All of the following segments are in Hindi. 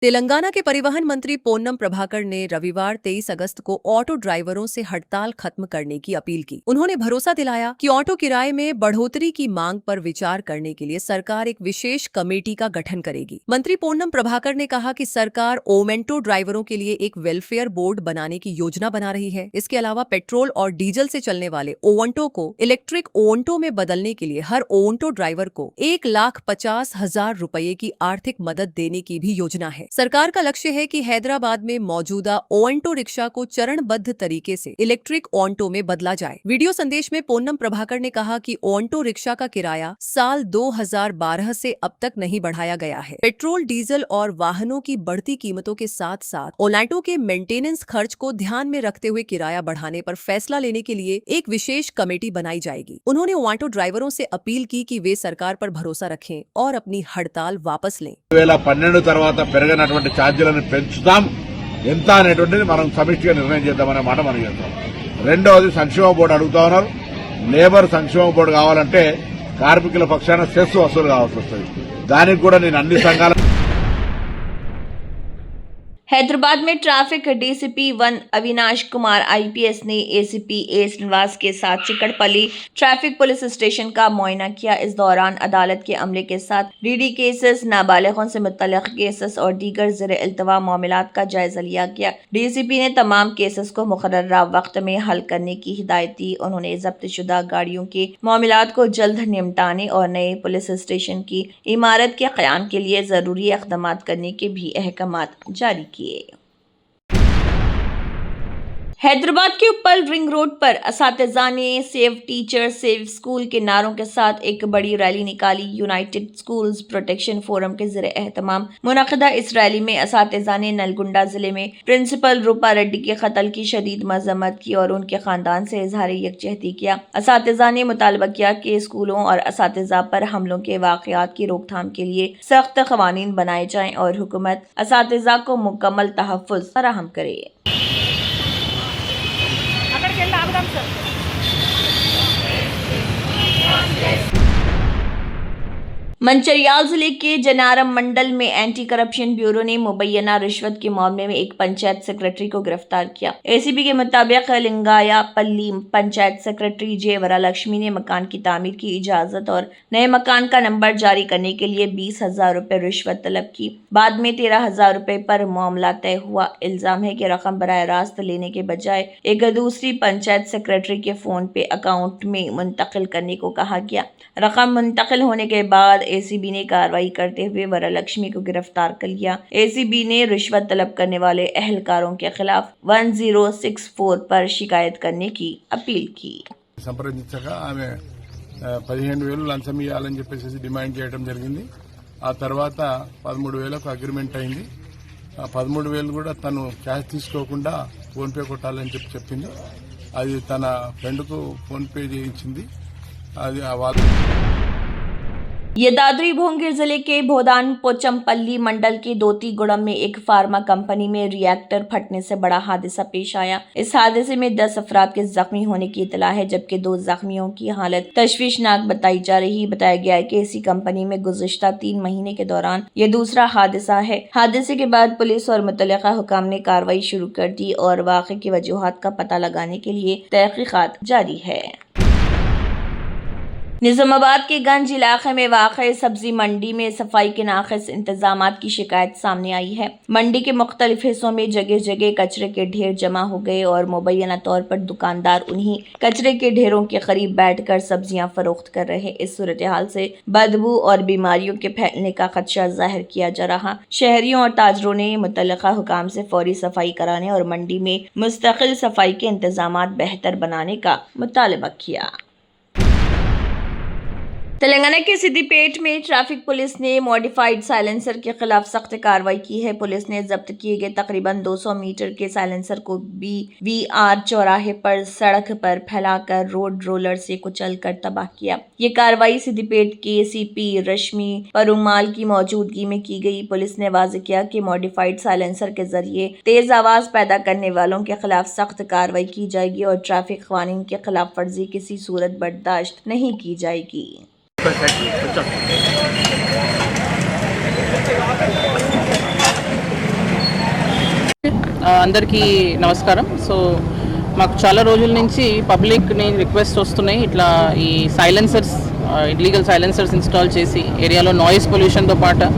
तेलंगाना के परिवहन मंत्री पोन्नम प्रभाकर ने रविवार 23 अगस्त को ऑटो ड्राइवरों से हड़ताल खत्म करने की अपील की। उन्होंने भरोसा दिलाया कि ऑटो किराए में बढ़ोतरी की मांग पर विचार करने के लिए सरकार एक विशेष कमेटी का गठन करेगी। मंत्री पोन्नम प्रभाकर ने कहा कि सरकार ओमेंटो ड्राइवरों के लिए एक वेलफेयर बोर्ड बनाने की योजना बना रही है। इसके अलावा पेट्रोल और डीजल से चलने वाले ओवंटो को इलेक्ट्रिक ओवंटो में बदलने के लिए हर ओवंटो ड्राइवर को 1,50,000 रुपए की आर्थिक मदद देने की भी योजना है। सरकार का लक्ष्य है कि हैदराबाद में मौजूदा ओवंटो रिक्शा को चरणबद्ध तरीके से इलेक्ट्रिक ओवंटो में बदला जाए। वीडियो संदेश में पोन्नम प्रभाकर ने कहा कि ओवंटो रिक्शा का किराया साल 2012 से अब तक नहीं बढ़ाया गया है। पेट्रोल, डीजल और वाहनों की बढ़ती कीमतों के साथ साथ ओवंटो के मेंटेनेंस खर्च को ध्यान में रखते हुए किराया बढ़ाने पर फैसला लेने के लिए एक विशेष कमेटी बनाई जाएगी। उन्होंने ओवंटो ड्राइवरों से अपील की कि वे सरकार पर भरोसा रखें और अपनी हड़ताल वापस लें। 2012 తర్వాత పెరిగినటువంటి ఛార్జీలను పెంచుతాం ఎంత అనేటువంటిది మనం సమిష్టిగా నిర్ణయం చేద్దామనే మాట మనం చేద్దాం. రెండవది సంక్షేమ బోర్డు అడుగుతా ఉన్నారు. లేబర్ సంక్షేమ బోర్డు కావాలంటే కార్మికుల పక్షాన సెస్ వసూలు కావాల్సి వస్తుంది. దానికి కూడా నేను అన్ని సంఘాల हैदराबाद में traffic DCP 1 Avinash Kumar IPS ने एसीपी ए श्रीनिवास के साथ चिकड़पल्ली ट्रैफिक पुलिस स्टेशन का मुआयना किया। इस दौरान अदालत के अमले के साथ डीडी केसेस, नाबालिगों से मुतल्लिक़ केसेस और दीगर ज़ेर इल्तवा मामलात का जायजा लिया गया। डीसीपी ने तमाम केसेस को मुकर्ररा वक्त में हल करने की हिदायत दी। उन्होंने जब्त शुदा गाड़ियों के मामलात को जल्द निपटाने और नए पुलिस स्टेशन की इमारत के क़याम के लिए ज़रूरी इक़दाम करने के भी अहकामात जारी किए। हैदराबाद के ऊपर रिंग रोड पर असातिज़ा ने सेव टीचर सेव स्कूल के नारों के साथ एक बड़ी रैली निकाली। यूनाइटेड स्कूल्स प्रोटेक्शन फोरम के ज़रिए एहतमाम मुनक़दा इस रैली में असातिज़ा ने नलगुंडा जिले में प्रिंसिपल रूपा रेड्डी के कत्ल की शदीद मज़म्मत की और उनके ख़ानदान से इज़हार यकजहती किया। असातिज़ा ने मुतालबा किया कि स्कूलों और असातिज़ा पर हमलों के वाक़यात की रोकथाम के लिए सख्त क़वानीन बनाए जाएँ और हुकूमत असातिज़ा को मुकम्मल तहफ़्फ़ुज़ फराहम करे। मंचिरियाल जिले के जनारम मंडल में एंटी करप्शन ब्यूरो ने मुबैना रिश्वत के मामले में एक पंचायत सेक्रेटरी को गिरफ्तार किया। एसीबी के मुताबिक लिंगाया पल्ली पंचायत सेक्रेटरी जे वरालक्ष्मी ने मकान की तामीर की इजाजत और नए मकान का नंबर जारी करने के लिए 20,000 रुपए रिश्वत तलब की। बाद में 13,000 रुपए पर मामला तय हुआ। इल्जाम है कि रकम बराह रास्त लेने के बजाय एक दूसरी पंचायत सेक्रेटरी के फोन पे अकाउंट में मुंतकिल करने को कहा गया। रकम मुंतकिल होने के बाद एसीबी ने कार्रवाई करते हुए वरालक्ष्मी को गिरफ्तार कर लिया। एसीबी ने रिश्वत तलब करने वाले अहलकारों के खिलाफ 1064 पर शिकायत करने की अपील की। సంప్రదించగా ఆమె 15,000 లంచం ఇవ్వాలని చెప్పేసి డిమాండ్ చేయడం జరిగింది। ఆ తర్వాత 13,000కు అగ్రిమెంట్ అయింది। ఆ 13,000 కూడా తను క్యాష్ తీసుకోకుండా ఫోన్ పే కొట్టాలని చెప్పింది। అది తన ఫ్రెండ్కు ఫోన్ పే చేయించింది। అది ये दादरी भोंगिर जिले के भोदान पोचमपल्ली मंडल के दोतीगुड़म में एक फार्मा कंपनी में रिएक्टर फटने से बड़ा हादसा पेश आया। इस हादसे में 10 अफराद के जख्मी होने की इतला है, जबकि 2 जख्मियों की हालत तशवीशनाक बताई जा रही। बताया गया है कि इसी कंपनी में गुज़िश्ता 3 महीने के दौरान ये दूसरा हादसा है। हादसे के बाद पुलिस और मुतल्लिका हुकाम ने कार्रवाई शुरू कर दी और वाक़े की वजूहात का पता लगाने के लिए तहक़ीक़ात जारी है। निज़ामाबाद के गंज इलाके में वाक़ई सब्जी मंडी में सफाई के नाक़िस इंतजामात की शिकायत सामने आई है। मंडी के मुख्तलिफ हिस्सों में जगह जगह कचरे के ढेर जमा हो गए और मुबैना तौर पर दुकानदार उन्हीं कचरे के ढेरों के करीब बैठकर सब्जियां फरोख्त कर रहे। इस सूरत हाल से बदबू और बीमारियों के फैलने का खदशा जाहिर किया जा रहा। शहरियों और ताजरों ने मुतल्लिका हुकाम से फौरी सफाई कराने और मंडी में मुस्तकिल सफाई के इंतजामात बेहतर बनाने का मुतालबा किया। तेलंगाना के सिद्दीपेट में ट्रैफिक पुलिस ने मॉडिफाइड साइलेंसर के खिलाफ सख्त कार्रवाई की है। पुलिस ने जब्त किए गए तकरीबन 200 मीटर के साइलेंसर को BVR चौराहे पर सड़क पर फैलाकर रोड रोलर से कुचलकर तबाह किया। ये कार्रवाई सिद्दीपेट के CP रश्मि परुमाल की मौजूदगी में की गई। पुलिस ने वाज़ेह किया कि मॉडिफाइड साइलेंसर के जरिए तेज आवाज पैदा करने वालों के खिलाफ सख्त कार्रवाई की जाएगी और ट्रैफिक क़वानीन के खिलाफ वर्जी किसी सूरत बर्दाश्त नहीं की जाएगी। అందరికీ నమస్కారం. సో మాకు చాలా రోజుల నుంచి పబ్లిక్ని రిక్వెస్ట్ వస్తున్నాయి, ఇట్లా ఈ సైలెన్సర్స్, ఇల్లీగల్ సైలెన్సర్స్ ఇన్స్టాల్ చేసి ఏరియాలో నాయిస్ పొల్యూషన్తో పాటు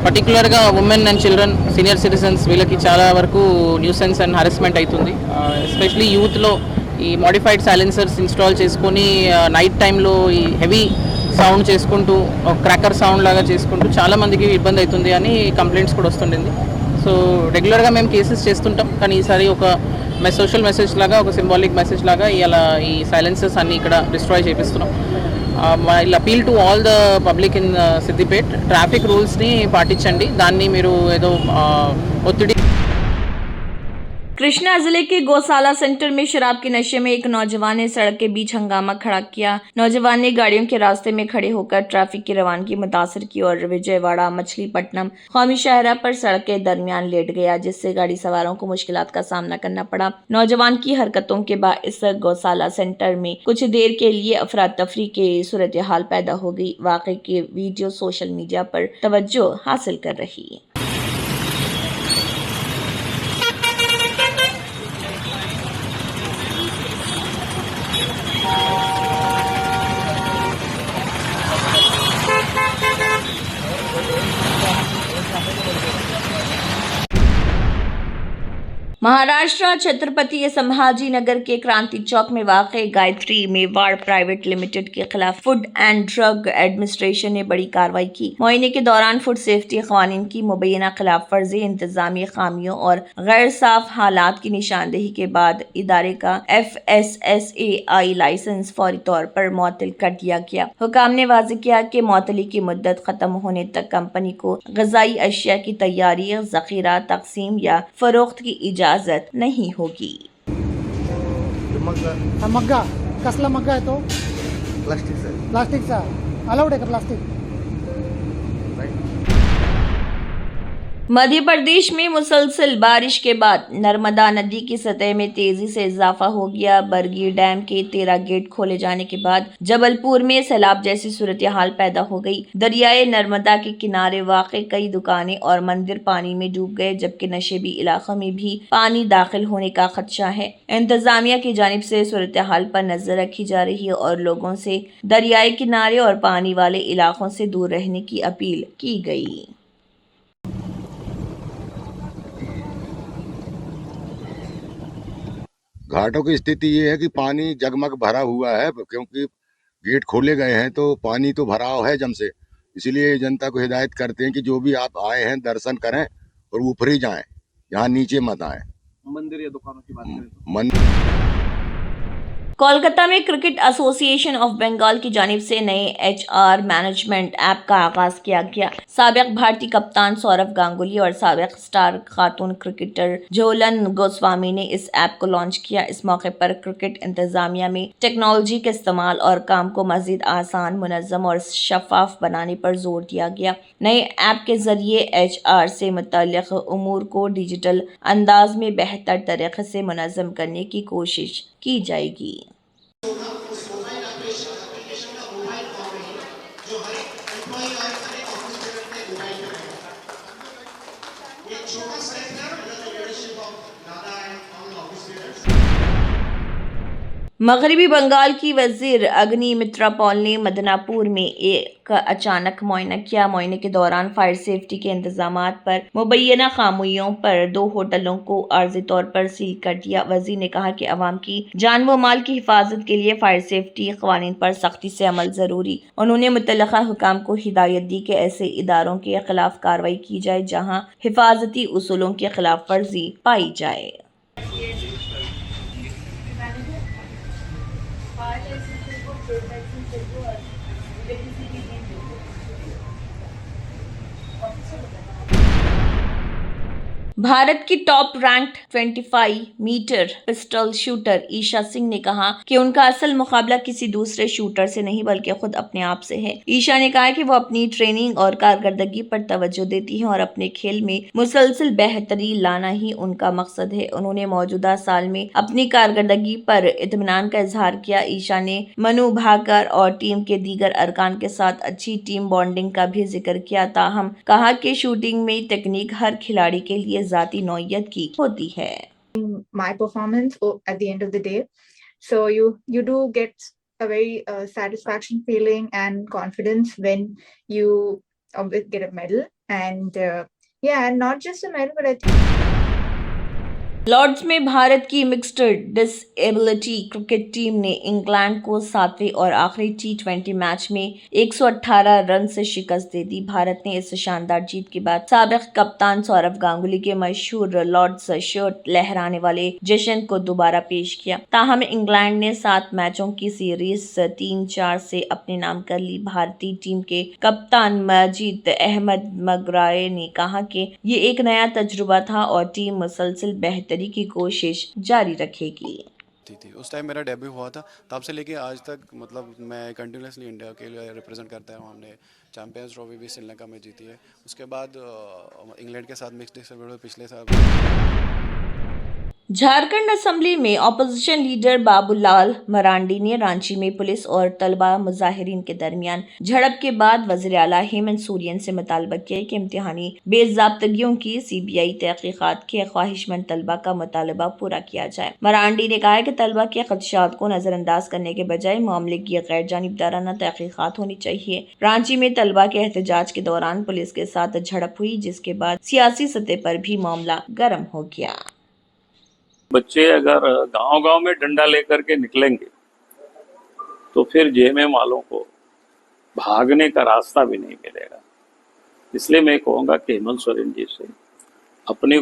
పర్టికులర్గా women and children, senior citizens వీళ్ళకి చాలా వరకు న్యూసెన్స్ అండ్ హరాస్మెంట్ అవుతుంది. ఎస్పెషలీ యూత్లో ఈ మోడిఫైడ్ సైలెన్సర్స్ ఇన్స్టాల్ చేసుకొని నైట్ టైంలో ఈ హెవీ సౌండ్ చేసుకుంటూ క్రాకర్ సౌండ్ లాగా చేసుకుంటూ చాలామందికి ఇబ్బంది అవుతుంది అని కంప్లైంట్స్ కూడా వస్తుండింది. సో రెగ్యులర్గా మేము కేసెస్ చేస్తుంటాం, కానీ ఈసారి ఒక సోషల్ మెసేజ్ లాగా, ఒక సింబాలిక్ మెసేజ్ లాగా ఇలా ఈ సైలెన్సర్స్ అన్ని ఇక్కడ డిస్ట్రాయ్ చేపిస్తున్నాం. I'll appeal to all the public in Siddipet, traffic రూల్స్ని పాటించండి, దాన్ని మీరు ఏదో ఒత్తిడి. कृष्णा जिले के गौशाला सेंटर में शराब के नशे में एक नौजवान ने सड़क के बीच हंगामा खड़ा किया। नौजवान ने गाड़ियों के रास्ते में खड़े होकर ट्रैफिक की रवानगी मुतासर की और विजयवाड़ा मछलीपट्टनम कौमी शाहरा पर सड़क के दरमियान लेट गया, जिससे गाड़ी सवारों को मुश्किलात का सामना करना पड़ा। नौजवान की हरकतों के बाद इस गौशाला सेंटर में कुछ देर के लिए अफरा तफरी की सूरत हाल पैदा हो गई। वाकई की वीडियो सोशल मीडिया पर तवज्जो हासिल कर रही है। महाराष्ट्र छत्रपति संभाजी नगर के क्रांति चौक में वाक़ गायत्री मेवाड़ प्राइवेट लिमिटेड के खिलाफ फूड एंड ड्रग एडमिनिस्ट्रेशन ने बड़ी कार्रवाई की। मुआयने के दौरान फूड सेफ्टी क़वानीन की मुबैना खिलाफ वर्जी, इंतजामी खामियों और गैर साफ हालात की निशानदेही के बाद इदारे का FSSAI लाइसेंस फौरी तौर पर मुअत्तल कर दिया गया। हुकाम ने वाज़ेह किया कि मुअत्तली की मुद्दत खत्म होने तक कंपनी को ग़िज़ाई अशिया की तैयारी, ज़ख़ीरा, तक़सीम या फ़रोख्त की इजाज़त नहीं होगी। मग्गा कसला मग्गा आहे तो प्लास्टिकचा अलाउड आहे का प्लास्टिक? मध्य प्रदेश में मुसलसल बारिश के बाद नर्मदा नदी की सतह में तेजी से इजाफा हो गया। बरगी डैम के 13 गेट खोले जाने के बाद जबलपुर में सैलाब जैसी सूरत हाल पैदा हो गई। दरियाए नर्मदा के किनारे वाक़ कई दुकानें और मंदिर पानी में डूब गए, जबकि नशेबी इलाकों में भी पानी दाखिल होने का खदशा है। इंतजामिया की जानिब से सूरत हाल पर नजर रखी जा रही है और लोगों से दरियाए किनारे और पानी वाले इलाकों से दूर रहने की अपील की गई। घाटों की स्थिति ये है कि पानी जगमग भरा हुआ है, क्योंकि गेट खोले गए हैं तो पानी तो भराव है जम से। इसीलिए जनता को हिदायत करते हैं कि जो भी आप आए हैं दर्शन करें और ऊपर ही जाएं, यहाँ नीचे मत आए। मंदिर या दुकानों की बात करें तो कोलकाता में क्रिकेट एसोसिएशन ऑफ बंगाल की जानिब से नए HR मैनेजमेंट ऐप का आगाज किया गया। साबिक भारतीय कप्तान सौरव गांगुली और साबिक स्टार खातून क्रिकेटर झोलन गोस्वामी ने इस ऐप को लॉन्च किया। इस मौके पर क्रिकेट इंतजामिया में टेक्नोलॉजी के इस्तेमाल और काम को मजीद आसान, मुनज़्ज़म और शफाफ बनाने पर जोर दिया गया। नए ऐप के जरिए HR से मुतल्लिक़ उमूर को डिजिटल अंदाज में बेहतर तरीके से मुनज़्ज़म करने की कोशिश की जाएगी। मगरबी बंगाल की वजीर अग्नि मित्रा पॉल ने मदनापुर में एक अचानक मुआयना किया। मुआयने के दौरान फायर सेफ्टी के इंतजामात पर मुबैना खामियों पर 2 होटलों को आर्जी तौर पर सील कर दिया। वजीर ने कहा कि अवाम की जान व माल की हिफाजत के लिए फायर सेफ्टी क़वानीन पर सख्ती से अमल जरूरी। उन्होंने मुतल्लिक़ा हुकाम को हिदायत दी कि ऐसे इदारों के खिलाफ कार्रवाई की जाए जहाँ हिफाजती उसूलों की खिलाफ वर्जी पाई जाए। भारत की top ranked 25 metre pistol shooter Isha Singh ने कहा कि उनका असल मुकाबला किसी दूसरे शूटर से नहीं बल्कि खुद अपने आप से है। ईशा ने कहा कि वो अपनी ट्रेनिंग और कारकर्दगी पर तवज्जो देती हैं और अपने खेल में मुसलसल बेहतरी लाना ही उनका मकसद है। उन्होंने मौजूदा साल में अपनी कारकर्दगी पर इत्मीनान का इजहार किया। ईशा ने मनु भाकर और टीम के दीगर अरकान के साथ अच्छी टीम बॉन्डिंग का भी जिक्र किया, ताहम कहा कि शूटिंग में तकनीक हर खिलाड़ी के लिए जाती नौइयत की होती है। My performance at the end of the day. So you do get a very satisfaction feeling and confidence when you get a medal, and and not just a medal, but I think Lord's में भारत की मिक्स्ड डिसेबिलिटी क्रिकेट टीम ने इंग्लैंड को 7वें और आखिरी T20 मैच में 118 रन से शिकस्त दे दी। भारत ने इस शानदार जीत के बाद साबिक कप्तान सौरव गांगुली के मशहूर लॉर्ड्स शर्ट लहराने वाले जश्न को दोबारा पेश किया। ताहम इंग्लैंड ने 7 मैचों की सीरीज 3-4 से अपने नाम कर ली। भारतीय टीम के कप्तान मजीद अहमद मगराए ने कहा कि ये एक नया तजुर्बा था और टीम मुसलसल बेहतरी की कोशिश जारी रखेगी। थी उस टाइम मेरा डेब्यू हुआ था, तब से लेके आज तक मतलब मैं कंटिन्यूसली इंडिया के लिए रिप्रेजेंट करता हूँ। हमने चैंपियंस ट्रॉफी भी श्रीलंका में जीती है, उसके बाद इंग्लैंड के साथ मिक्स्ड डिसेबिलिटी पिछले साल। झारखंड असेंबली में ऑपोजिशन लीडर बाबूलाल मरांडी ने रांची में पुलिस और तलबा मुजाहिरीन के दरमियान झड़प के बाद वज़ीर आला हेमंत सोरेन से मुतालबा किया कि इम्तिहानी बेज़ाब्तगियों की सीबीआई तहकीकात के ख्वाहिशमंद तलबा का मुतालबा पूरा किया जाए। मरांडी ने कहा कि तलबा के खदशात को नजरअंदाज करने के बजाय मामले की गैर जानिबदाराना तहकीकात होनी चाहिए। रांची में तलबा के एहतजाज के दौरान पुलिस के साथ झड़प हुई, जिसके बाद सियासी सतह पर भी मामला गर्म हो गया। बच्चे अगर गांव-गांव में डंडा लेकर के निकलेंगे तो फिर जेएमएम वालों को भागने का रास्ता भी नहीं मिलेगा। इसलिए मैं कहूँगा कि हेमंत सोरेन जी से अपनी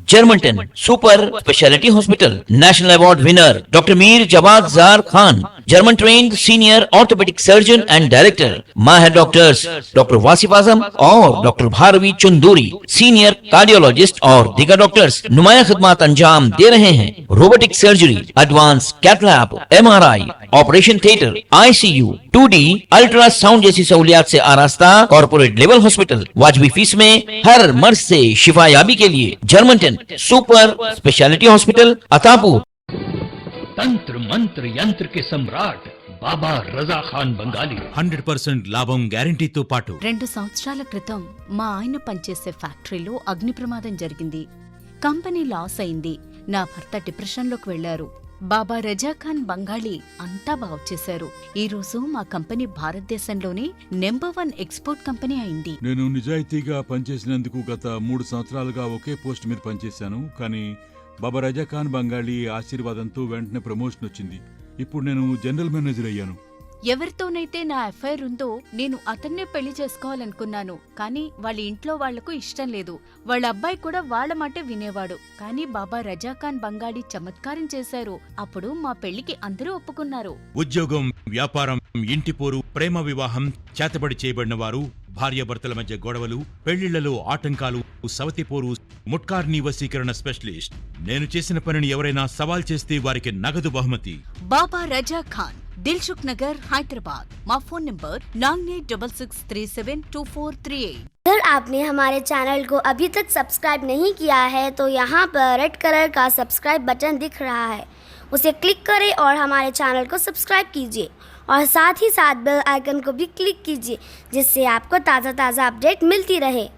Germanton super speciality hospital national award winner doctor Mir Jawad Jar Khan, German trained senior orthopaedic surgeon and director, माहिर डॉक्टर्स डॉक्टर वासिफ आजम और doctor Bharvi Chanduri, senior cardiologist और दीगर डॉक्टर्स नुमाया खिदमत अंजाम दे रहे हैं। Robotic surgery, advance cath lab, MRI, operation theatre, ICU, 2D ultrasound जैसी सहूलियात से आरास्ता कॉर्पोरेट लेवल हॉस्पिटल। वाजबी फीस में हर मर्ज से शिफायाबी के लिए Germanton super speciality hospital Attapur. तंत्र मंत्र यंत्र के सम्राट బాబా రజా ఖాన్ బంగాలి 100% లాభం గ్యారెంటీతో పాటు 2 సంవత్సరాల క్రితం మా ఆయన పనిచేసే ఫ్యాక్టరీలో అగ్ని ప్రమాదం జరిగింది. కంపెనీ లాస్ అయింది. నా భర్త డిప్రెషన్లోకి వెళ్లారు. బాబా రజా ఖాన్ బంగాళీ అంతా బాగు చేశారు. ఈ రోజు మా కంపెనీ భారతదేశంలోనే నెంబర్ 1 ఎక్స్పోర్ట్ కంపెనీ అయింది. నేను నిజాయితీగా పనిచేసినందుకు గత 3 సంవత్సరాలుగా ఒకే పోస్ట్ మీద పనిచేశాను. కానీ బాబా రజా ఖాన్ బంగాళీ ఆశీర్వాదంతో వెంటనే ప్రమోషన్ వచ్చింది. ఇప్పుడు నేను జనరల్ మేనేజర్ అయ్యాను. ఎవరితోనైతే నా ఎఫ్ఐఆర్ ఉందో నేను అతన్నే పెళ్లి చేసుకోవాలనుకున్నాను. కానీ వాళ్ళ ఇంట్లో వాళ్లకు ఇష్టం లేదు. వాళ్ళ అబ్బాయి కూడా వాళ్ళ మాటే వినేవాడు. కానీ బాబా రజాఖాన్ బంగాళీ చమత్కారం చేశారు. అప్పుడు మా పెళ్లికి అందరూ ఒప్పుకున్నారు. ఉద్యోగం, వ్యాపారం, ఇంటి పోరు, ప్రేమ వివాహం, చేతబడి చేయబడిన వారు, భార్యాభర్తల మధ్య గొడవలు, పెళ్లిళ్లలో ఆటంకాలు, సవతిపోరు, ముట్కార్నీ వశీకరణ స్పెషలిస్ట్. నేను చేసిన పనిని ఎవరైనా సవాల్ చేస్తే వారికి నగదు బహుమతి. బాబా రజాఖాన్, दिलसुख नगर, हैदराबाद। माँ फोन नंबर 9866372438। अगर आपने हमारे चैनल को अभी तक सब्सक्राइब नहीं किया है तो यहाँ पर रेड कलर का सब्सक्राइब बटन दिख रहा है, उसे क्लिक करें और हमारे चैनल को सब्सक्राइब कीजिए और साथ ही साथ बेल आइकन को भी क्लिक कीजिए, जिससे आपको ताज़ा अपडेट मिलती रहे।